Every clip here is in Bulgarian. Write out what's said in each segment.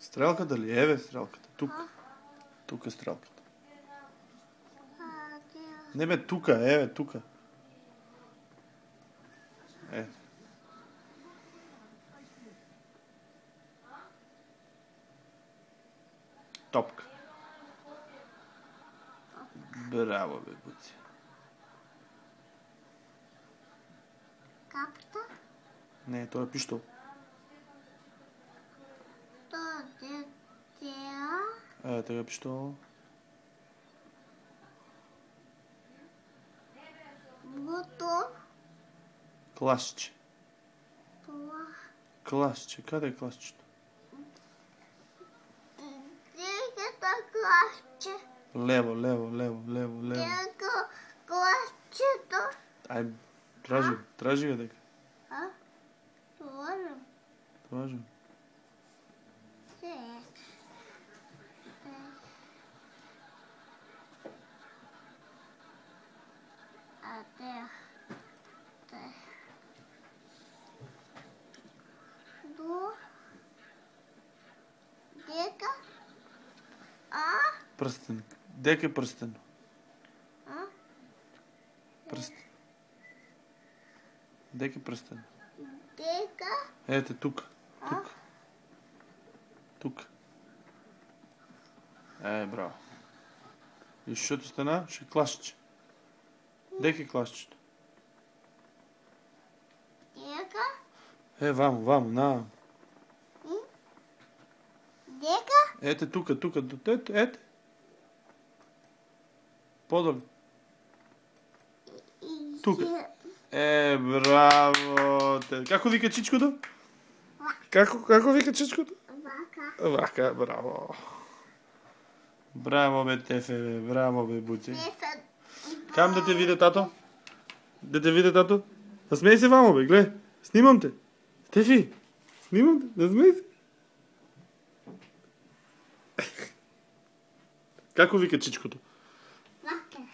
Стрелката ли? Еве стрелката. Тук. Тук е стрелката. Не бе, тука, еве, тука. Е. Топка. Браво, бе, Буци. Капта? Не, той е пиштол. Е, тега пиштол. Бутон. Класче. Класче. Къде е класчето? Деката класче. Лево. Дека класчето. Ай, тражи го дека. Тражи. Дека. Пръстен. Дека е пръстен. Пръстен. Дека е пръстен. Дека. Ете, тук. Тук. Браво. И защото стана, ще класче. Дека е класчето. Дека. Вамо, на. Дека. Ете, тук. Ете. Подолу. Тук. Браво. Како вика чичкото? Како вика чичкото? Вака, браво. Браво, бе, Тефе, бе. Браво, бе, Буци. Кам да те видя, тато? Да те видя, тато? Насмей се, вамо, бе, гледай. Снимам те. Стефи, снимам те. Насмей се. Како вика чичкото?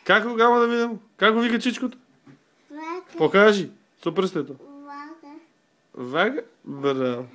Како гама да видам? Како вика чичкото? Покажи. Со прстето. Вага. Браво.